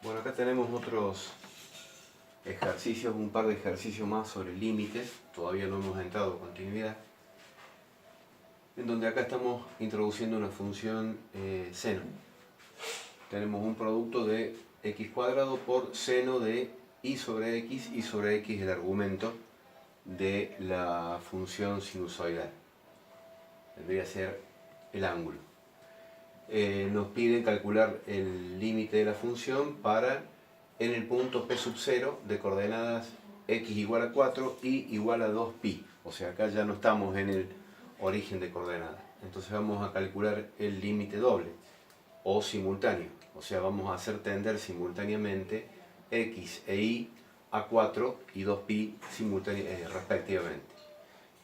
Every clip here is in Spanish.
Bueno, acá tenemos otros ejercicios, un par de ejercicios más sobre límites, todavía no hemos entrado a continuidad, en donde acá estamos introduciendo una función seno. Tenemos un producto de x cuadrado por seno de y sobre x el argumento de la función sinusoidal. Vendría a ser el ángulo. Nos piden calcular el límite de la función para en el punto P sub 0 de coordenadas x igual a 4 y igual a 2pi. O sea, acá ya no estamos en el origen de coordenadas. Entonces vamos a calcular el límite doble o simultáneo. O sea, vamos a hacer tender simultáneamente x e y a 4 y 2pi respectivamente.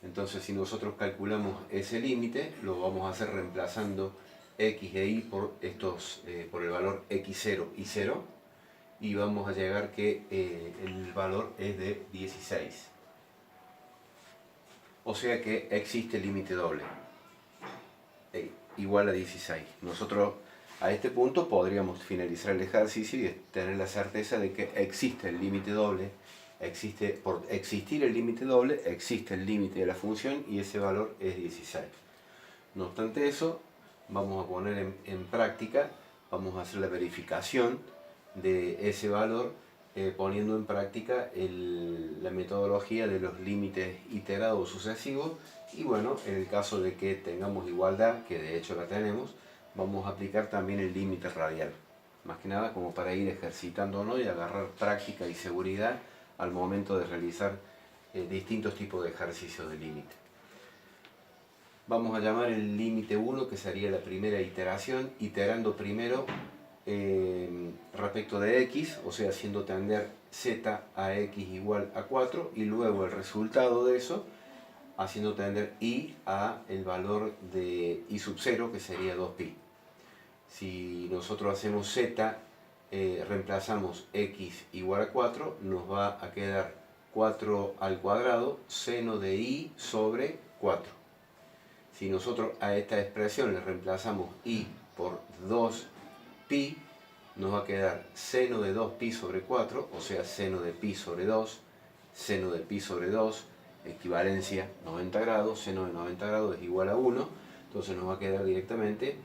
Entonces, si nosotros calculamos ese límite, lo vamos a hacer reemplazando x e y por el valor x0 y 0, y vamos a llegar que el valor es de 16. O sea que existe el límite doble, igual a 16. Nosotros a este punto podríamos finalizar el ejercicio y tener la certeza de que existe el límite doble. Por existir el límite doble, existe el límite de la función y ese valor es 16. No obstante eso, vamos a poner en práctica, vamos a hacer la verificación de ese valor poniendo en práctica la metodología de los límites iterados sucesivos. Y bueno, en el caso de que tengamos igualdad, que de hecho la tenemos, vamos a aplicar también el límite radial. Más que nada como para ir ejercitándonos y agarrar práctica y seguridad al momento de realizar distintos tipos de ejercicios de límite. Vamos a llamar el límite 1, que sería la primera iteración, iterando primero respecto de x, o sea, haciendo tender z a x igual a 4, y luego el resultado de eso, haciendo tender y a el valor de y sub 0, que sería 2pi. Si nosotros hacemos z, reemplazamos x igual a 4, nos va a quedar 4 al cuadrado seno de y sobre 4. Si nosotros a esta expresión le reemplazamos y por 2pi, nos va a quedar seno de 2pi sobre 4, o sea, seno de pi sobre 2, seno de pi sobre 2, equivalencia 90 grados, seno de 90 grados es igual a 1, entonces nos va a quedar directamente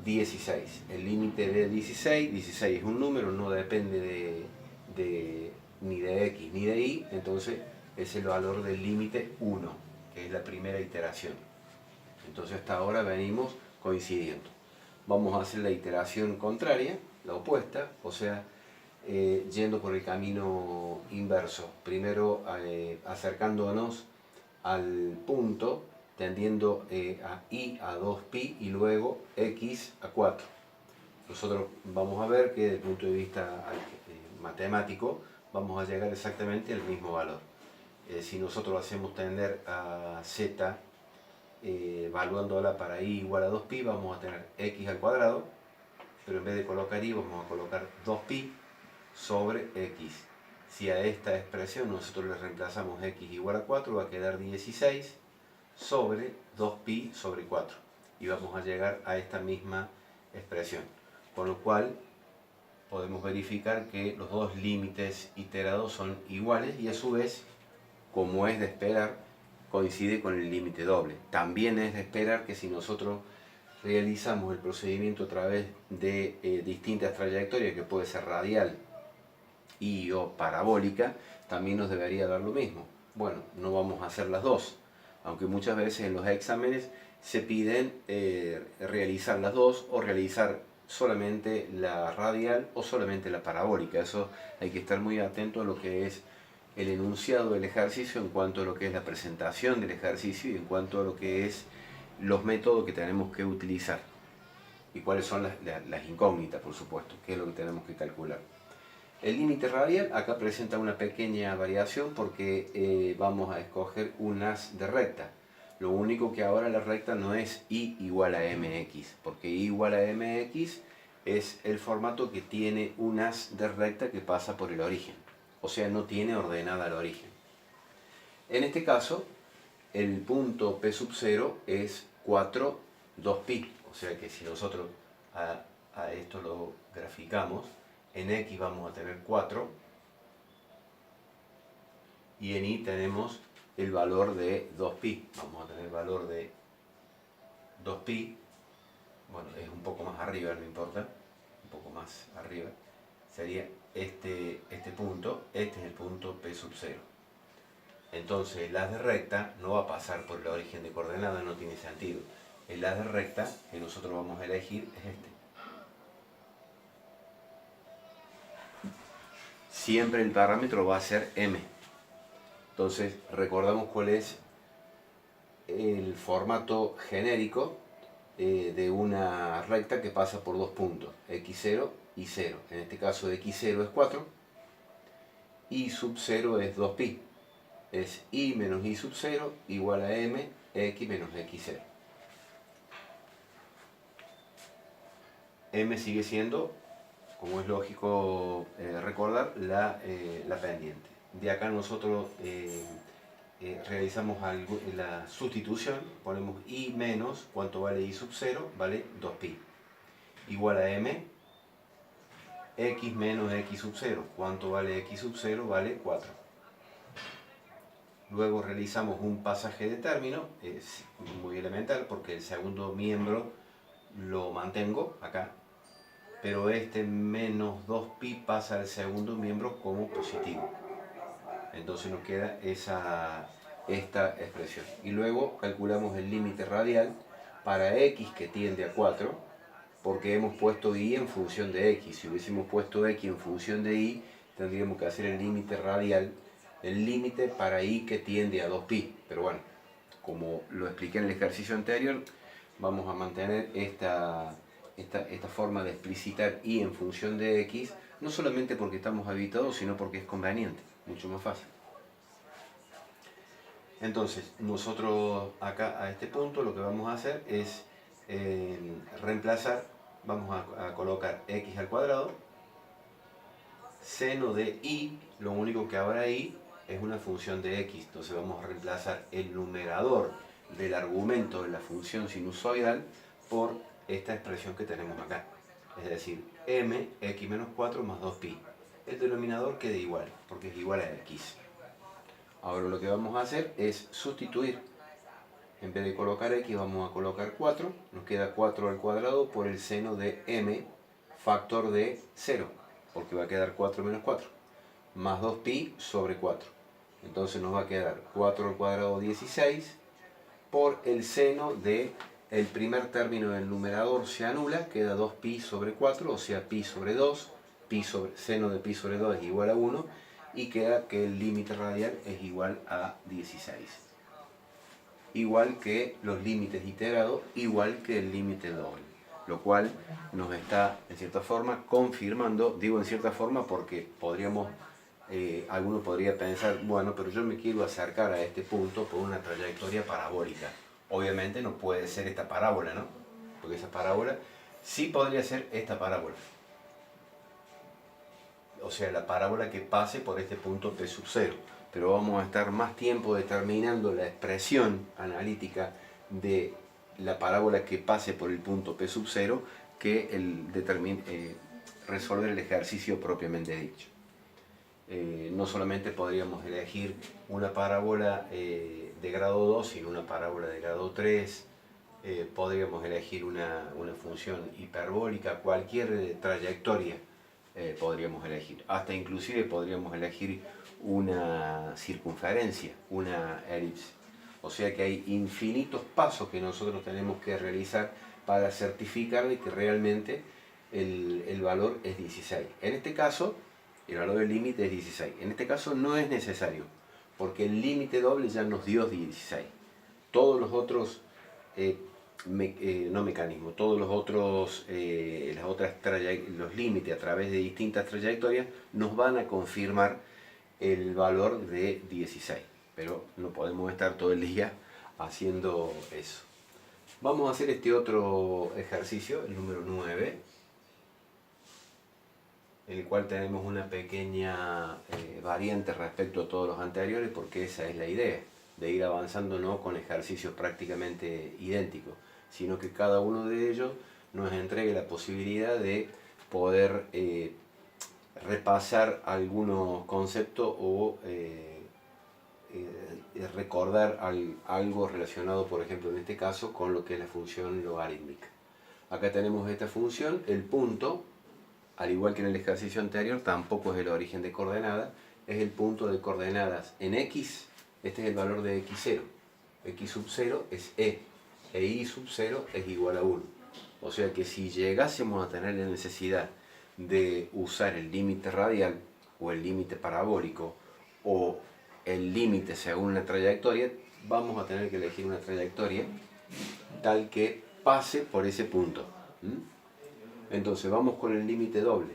16. El límite de 16 es un número, no depende ni de x ni de y, entonces es el valor del límite 1, que es la primera iteración. Entonces hasta ahora venimos coincidiendo. Vamos a hacer la iteración contraria, la opuesta, o sea, yendo por el camino inverso. Primero acercándonos al punto, tendiendo a y a 2pi y luego x a 4. Nosotros vamos a ver que desde el punto de vista matemático vamos a llegar exactamente al mismo valor. Si nosotros hacemos tender a z evaluándola para y igual a 2pi, vamos a tener x al cuadrado, pero en vez de colocar y vamos a colocar 2pi sobre x. Si a esta expresión nosotros le reemplazamos x igual a 4, va a quedar 16 sobre 2pi sobre 4. Y vamos a llegar a esta misma expresión. Con lo cual podemos verificar que los dos límites iterados son iguales y a su vez, como es de esperar, coincide con el límite doble. También es de esperar que si nosotros realizamos el procedimiento a través de distintas trayectorias, que puede ser radial y o parabólica, también nos debería dar lo mismo. Bueno, no vamos a hacer las dos, aunque muchas veces en los exámenes se piden realizar las dos o realizar solamente la radial o solamente la parabólica. Eso hay que estar muy atento a lo que es el enunciado del ejercicio en cuanto a lo que es la presentación del ejercicio y en cuanto a lo que es los métodos que tenemos que utilizar y cuáles son las incógnitas, por supuesto, que es lo que tenemos que calcular. El límite radial acá presenta una pequeña variación porque vamos a escoger un haz de recta. Lo único que ahora la recta no es y igual a mx, porque y igual a mx es el formato que tiene un haz de recta que pasa por el origen. O sea, no tiene ordenada al origen. En este caso, el punto P sub 0 es 4, 2pi. O sea que si nosotros a esto lo graficamos. En X vamos a tener 4 y en Y tenemos el valor de 2pi. Vamos a tener el valor de 2pi, bueno, es un poco más arriba, no importa, un poco más arriba, sería este punto, este es el punto P sub 0. Entonces el haz de recta no va a pasar por el origen de coordenadas, no tiene sentido. El haz de recta que nosotros vamos a elegir es este. Siempre el parámetro va a ser m. Entonces recordamos cuál es el formato genérico de una recta que pasa por dos puntos, x0 y 0. En este caso x0 es 4, y sub 0 es 2pi. Es y menos y sub 0 igual a m x menos x0. M sigue siendo, como es lógico recordar, la pendiente. De acá nosotros realizamos la sustitución, ponemos y menos, ¿cuánto vale y sub 0? Vale 2pi. Igual a m, x menos x sub 0. ¿Cuánto vale x sub 0? Vale 4. Luego realizamos un pasaje de término, es muy elemental porque el segundo miembro lo mantengo acá, pero este menos 2pi pasa al segundo miembro como positivo. Entonces nos queda esta expresión. Y luego calculamos el límite radial para x que tiende a 4, porque hemos puesto y en función de x. Si hubiésemos puesto x en función de y, tendríamos que hacer el límite radial, el límite para y que tiende a 2pi. Pero bueno, como lo expliqué en el ejercicio anterior, vamos a mantener esta forma de explicitar y en función de x, no solamente porque estamos habituados, sino porque es conveniente, mucho más fácil. Entonces, nosotros acá a este punto lo que vamos a hacer es reemplazar, vamos a colocar x al cuadrado, seno de y, lo único que habrá ahí es una función de x, entonces vamos a reemplazar el numerador del argumento de la función sinusoidal por esta expresión que tenemos acá, es decir, m, x menos 4 más 2pi. El denominador queda igual, porque es igual a x. Ahora lo que vamos a hacer es sustituir. En vez de colocar x vamos a colocar 4, nos queda 4 al cuadrado por el seno de m, factor de 0, porque va a quedar 4 menos 4, más 2pi sobre 4. Entonces nos va a quedar 4 al cuadrado 16 por el seno de el primer término del numerador se anula, queda 2pi sobre 4, o sea pi sobre 2, seno de pi sobre 2 es igual a 1, y queda que el límite radial es igual a 16. Igual que los límites iterados, igual que el límite doble. Lo cual nos está, en cierta forma, confirmando, digo en cierta forma porque podríamos, alguno podría pensar, bueno, pero yo me quiero acercar a este punto por una trayectoria parabólica. Obviamente no puede ser esta parábola, ¿no? Porque esa parábola sí podría ser esta parábola. O sea, la parábola que pase por este punto P sub 0. Pero vamos a estar más tiempo determinando la expresión analítica de la parábola que pase por el punto P sub 0 que resolver el ejercicio propiamente dicho. No solamente podríamos elegir una parábola de grado 2, sino una parábola de grado 3, podríamos elegir una función hiperbólica, cualquier trayectoria podríamos elegir. Hasta inclusive podríamos elegir una circunferencia, una elipse. O sea que hay infinitos pasos que nosotros tenemos que realizar para certificar de que realmente el valor es 16. En este caso, el valor del límite es 16. En este caso no es necesario, porque el límite doble ya nos dio 16. Todos los otros todos los otros los límites a través de distintas trayectorias nos van a confirmar el valor de 16, pero no podemos estar todo el día haciendo eso. Vamos a hacer este otro ejercicio, el número 9, en el cual tenemos una pequeña variante respecto a todos los anteriores, porque esa es la idea, de ir avanzando no con ejercicios prácticamente idénticos, sino que cada uno de ellos nos entregue la posibilidad de poder repasar algunos conceptos o recordar algo relacionado, por ejemplo, en este caso, con lo que es la función logarítmica. Acá tenemos esta función, el punto, al igual que en el ejercicio anterior, tampoco es el origen de coordenada, es el punto de coordenadas en x, este es el valor de x0. X sub 0 es e y sub 0 es igual a 1. O sea que si llegásemos a tener la necesidad de usar el límite radial o el límite parabólico o el límite según la trayectoria, vamos a tener que elegir una trayectoria tal que pase por ese punto. Entonces vamos con el límite doble.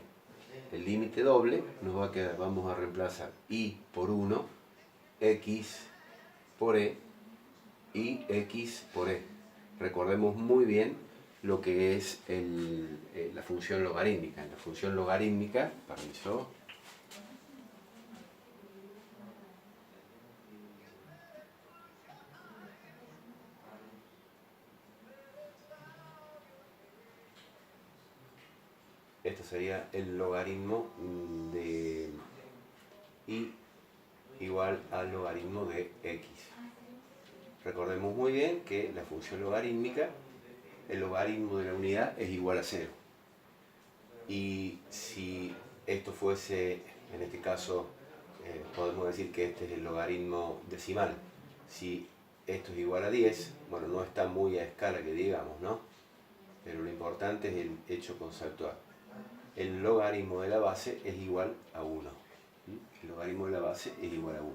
El límite doble nos va a quedar, vamos a reemplazar y por 1, x por e y x por e. Recordemos muy bien lo que es la función logarítmica. En la función logarítmica, permiso, esto sería el logaritmo de y igual al logaritmo de x. Recordemos muy bien que la función logarítmica, el logaritmo de la unidad es igual a 0. Y si esto fuese, en este caso, podemos decir que este es el logaritmo decimal. Si esto es igual a 10, bueno, no está muy a escala que digamos, ¿no? Pero lo importante es el hecho conceptual. El logaritmo de la base es igual a 1. El logaritmo de la base es igual a 1.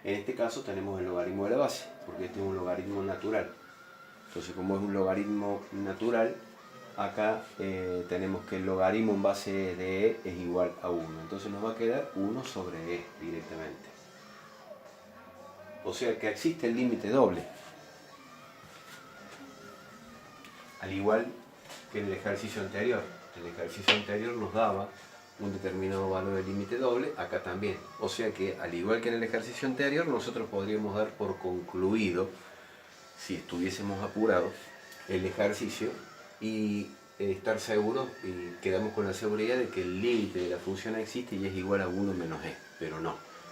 En este caso tenemos el logaritmo de la base, porque este es un logaritmo natural. Entonces, como es un logaritmo natural, acá tenemos que el logaritmo en base de e es igual a 1. Entonces nos va a quedar 1 sobre e directamente. O sea que existe el límite doble. Al igual que en el ejercicio anterior. El ejercicio anterior nos daba un determinado valor de límite doble, acá también. O sea que, al igual que en el ejercicio anterior, nosotros podríamos dar por concluido, si estuviésemos apurados, el ejercicio y estar seguros y quedamos con la seguridad de que el límite de la función existe y es igual a 1 menos e. Pero no,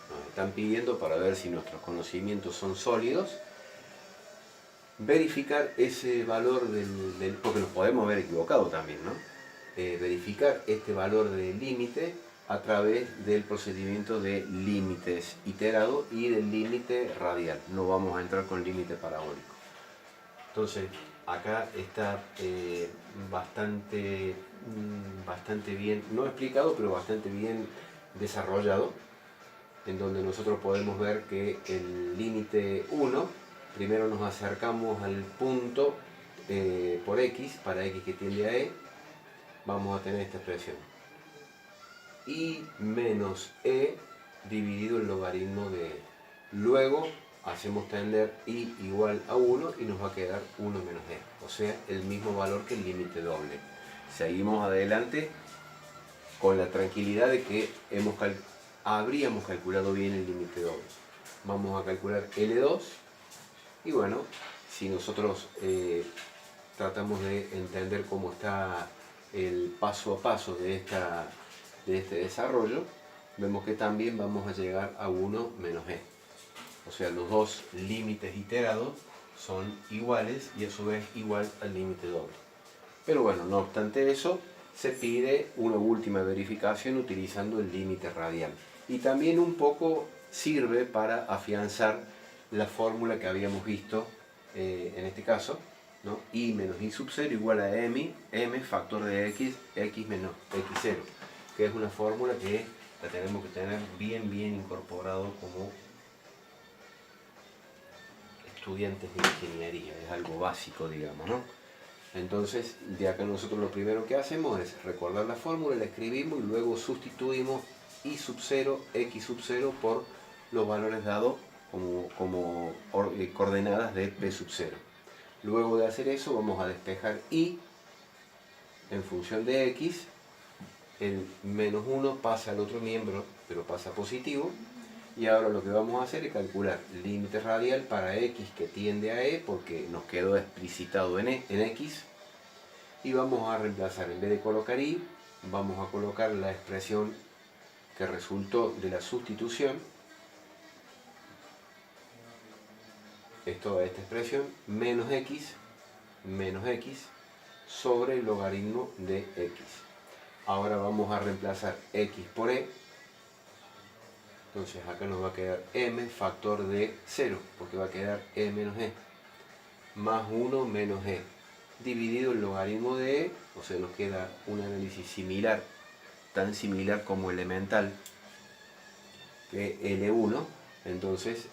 nos están pidiendo, para ver si nuestros conocimientos son sólidos, verificar ese valor porque nos podemos haber equivocado también, ¿no? Verificar este valor del límite a través del procedimiento de límites iterado y del límite radial. No vamos a entrar con límite parabólico. Entonces, acá está bastante bien, no explicado, pero bastante bien desarrollado, en donde nosotros podemos ver que el límite 1, primero nos acercamos al punto por x, para x que tiende a e, vamos a tener esta expresión. Y menos e dividido el logaritmo de e. Luego hacemos tender y igual a 1 y nos va a quedar 1 menos e. O sea, el mismo valor que el límite doble. Seguimos adelante con la tranquilidad de que habríamos calculado bien el límite doble. Vamos a calcular L2 y bueno, si nosotros tratamos de entender cómo está el paso a paso de este desarrollo, vemos que también vamos a llegar a 1 menos e. O sea, los dos límites iterados son iguales y a su vez igual al límite doble. Pero bueno, no obstante eso, se pide una última verificación utilizando el límite radial. Y también un poco sirve para afianzar la fórmula que habíamos visto en este caso, ¿no? I menos I sub 0 igual a m factor de x menos x0, que es una fórmula que la tenemos que tener bien incorporado como estudiantes de ingeniería, es algo básico, digamos, ¿no? Entonces, de acá nosotros lo primero que hacemos es recordar la fórmula, la escribimos y luego sustituimos I sub 0, X sub 0 por los valores dados como coordenadas de P sub 0. Luego de hacer eso vamos a despejar I en función de X, el menos 1 pasa al otro miembro, pero pasa positivo. Y ahora lo que vamos a hacer es calcular el límite radial para x que tiende a e, porque nos quedó explicitado en X. y vamos a reemplazar, en vez de colocar y, vamos a colocar la expresión que resultó de la sustitución. Es toda esta expresión menos x sobre el logaritmo de x. Ahora vamos a reemplazar x por e. Entonces acá nos va a quedar m factor de 0, porque va a quedar e menos e, más 1 menos e, dividido el logaritmo de e, o sea, nos queda un análisis similar, tan similar como elemental, que L1. Entonces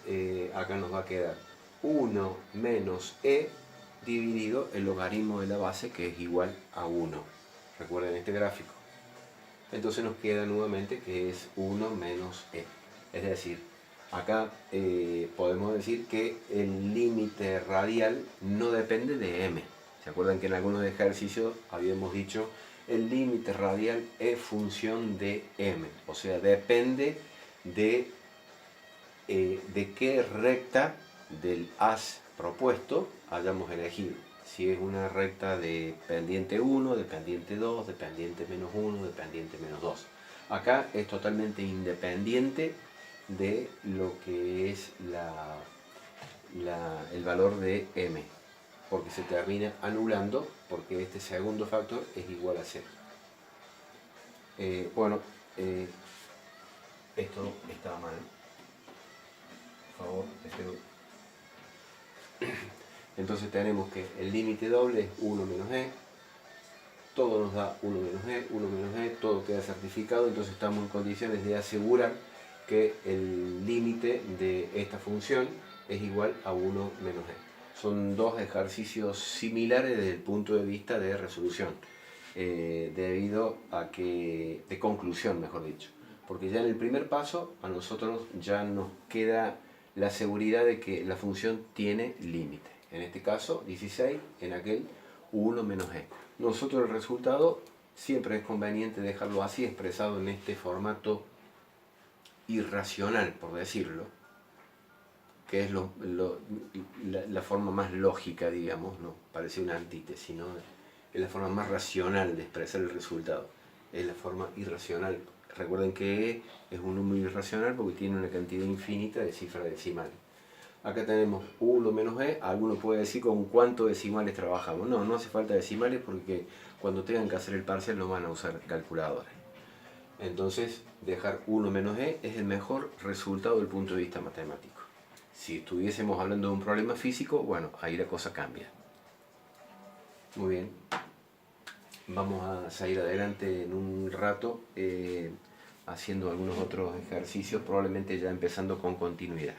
acá nos va a quedar 1 menos e dividido el logaritmo de la base, que es igual a 1. Recuerden este gráfico. Entonces nos queda nuevamente que es 1 menos e. Es decir, acá podemos decir que el límite radial no depende de m. ¿Se acuerdan que en algunos ejercicios habíamos dicho el límite radial es función de m? O sea, depende de qué recta del haz propuesto hayamos elegido. Si es una recta de pendiente 1, de pendiente 2, de pendiente menos 1, de pendiente menos 2. Acá es totalmente independiente de lo que es el valor de m, porque se termina anulando, porque este segundo factor es igual a 0. Esto estaba mal. Por favor, entonces tenemos que el límite doble es 1 menos e, todo nos da 1 menos e, 1 menos e, todo queda certificado, entonces estamos en condiciones de asegurar que el límite de esta función es igual a 1 menos e. Son dos ejercicios similares desde el punto de vista de resolución, debido a que, de conclusión mejor dicho, porque ya en el primer paso a nosotros ya nos queda la seguridad de que la función tiene límite. En este caso 16, en aquel 1 menos e. Nosotros el resultado siempre es conveniente dejarlo así, expresado en este formato irracional, por decirlo, que es la forma más lógica, digamos, no parece una antítesis, ¿no? Es la forma más racional de expresar el resultado, es la forma irracional. Recuerden que e es un número irracional porque tiene una cantidad infinita de cifras decimales. Acá tenemos 1 menos e, alguno puede decir con cuántos decimales trabajamos. No, no hace falta decimales porque cuando tengan que hacer el parcial no van a usar calculadora. Entonces, dejar 1 menos e es el mejor resultado desde el punto de vista matemático. Si estuviésemos hablando de un problema físico, bueno, ahí la cosa cambia. Muy bien. Vamos a seguir adelante en un rato haciendo algunos otros ejercicios, probablemente ya empezando con continuidad.